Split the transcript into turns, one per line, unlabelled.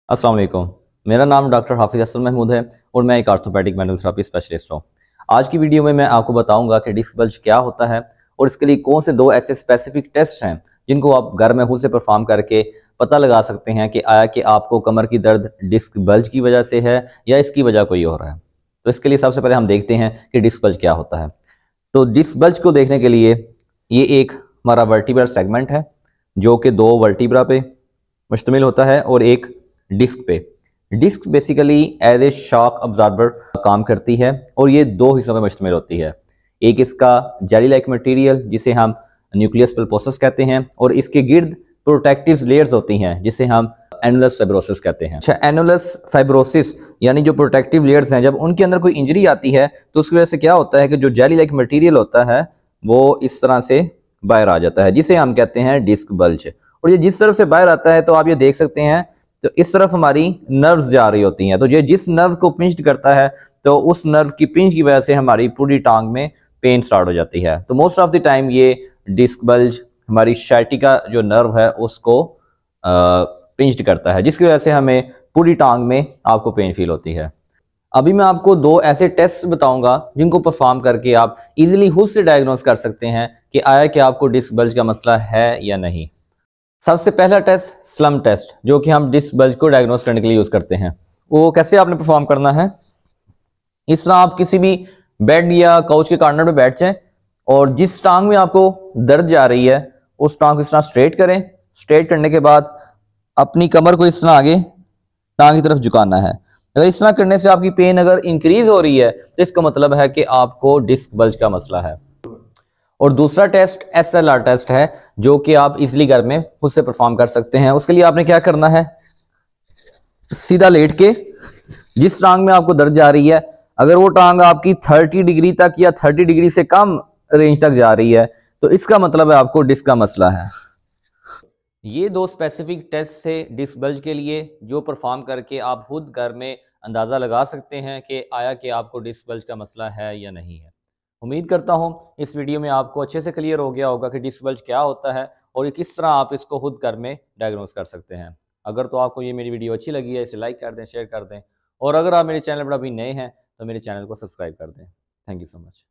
अस्सलाम वालेकुम। मेरा नाम डॉक्टर हाफिज असल महमूद है और मैं एक आर्थोपेडिक मैनुअल थेरेपी स्पेशलिस्ट हूँ। आज की वीडियो में मैं आपको बताऊंगा कि डिस्क बल्ज क्या होता है और इसके लिए कौन से दो ऐसे स्पेसिफिक टेस्ट हैं जिनको आप घर में खुद से परफॉर्म करके पता लगा सकते हैं कि आया कि आपको कमर की दर्द डिस्क बल्ज की वजह से है या इसकी वजह कोई और है। तो इसके लिए सबसे पहले हम देखते हैं कि डिस्क बल्ज क्या होता है। तो डिस्क बल्ज को देखने के लिए ये एक हमारा वर्टिब्रल सेगमेंट है जो कि दो वर्टिब्रा पे मुश्तमिल होता है और एक डिस्क पे। Disc basically as a shock absorber काम करती है और ये दो हिस्सों में मुश्तमिल होती है। एक इसका जेली लाइक मटेरियल जिसे हम न्यूक्लियस पल्पोसस कहते हैं और इसके गिर्द प्रोटेक्टिव लेयर्स होती हैं जिसे हम एनुलस फाइब्रोसिस कहते हैं। अच्छा, एनुलस फाइब्रोसिस यानी जो प्रोटेक्टिव लेयर्स हैं, जब उनके अंदर कोई इंजरी आती है तो उसकी वजह से क्या होता है कि जो जेली लाइक मटेरियल होता है वो इस तरह से बाहर आ जाता है जिसे हम कहते हैं डिस्क बल्ज। और ये जिस तरफ से बाहर आता है तो आप ये देख सकते हैं, तो इस तरफ हमारी नर्व्स जा रही होती हैं, तो ये जिस नर्व को पिंच करता है तो उस नर्व की पिंच की वजह से हमारी पूरी टांग में पेन स्टार्ट हो जाती है। तो मोस्ट ऑफ द टाइम ये डिस्क बल्ज हमारी शाइटिका जो नर्व है उसको पिंच करता है जिसकी वजह से हमें पूरी टांग में आपको पेन फील होती है। अभी मैं आपको दो ऐसे टेस्ट बताऊंगा जिनको परफॉर्म करके आप इजीली खुद से डायग्नोस कर सकते हैं कि आया कि आपको डिस्क बल्ज का मसला है या नहीं। सबसे पहला टेस्ट स्लम टेस्ट, जो कि हम डिस्क बल्ज को डायग्नोस करने के लिए यूज करते हैं। वो कैसे आपने परफॉर्म करना है, इस तरह आप किसी भी बेड या काउच के कॉर्नर पे बैठ जाएं और जिस टांग में आपको दर्द जा रही है उस टांग को इस तरह स्ट्रेट करें। स्ट्रेट करने के बाद अपनी कमर को इस तरह आगे टांग की तरफ झुकाना है। अगर इस तरह करने से आपकी पेन अगर इंक्रीज हो रही है तो इसका मतलब है कि आपको डिस्क बल्ज का मसला है। और दूसरा टेस्ट SLR टेस्ट है जो कि आप इजीली घर में खुद से परफॉर्म कर सकते हैं। उसके लिए आपने क्या करना है, सीधा लेट के जिस टांग में आपको दर्द जा रही है, अगर वो टांग आपकी 30 डिग्री तक या 30 डिग्री से कम रेंज तक जा रही है तो इसका मतलब है आपको डिस्क का मसला है। ये दो स्पेसिफिक टेस्ट से डिस्क बल्ज के लिए जो परफॉर्म करके आप खुद घर में अंदाज़ा लगा सकते हैं कि आया कि आपको डिस्क बल्ज का मसला है या नहीं है। उम्मीद करता हूँ इस वीडियो में आपको अच्छे से क्लियर हो गया होगा कि डिस्क बल्ज क्या होता है और किस तरह आप इसको खुद घर में डायग्नोस कर सकते हैं। अगर तो आपको ये मेरी वीडियो अच्छी लगी है इसे लाइक कर दें, शेयर कर दें और अगर आप मेरे चैनल पर अभी नए हैं तो मेरे चैनल को सब्सक्राइब कर दें। Thank you so much.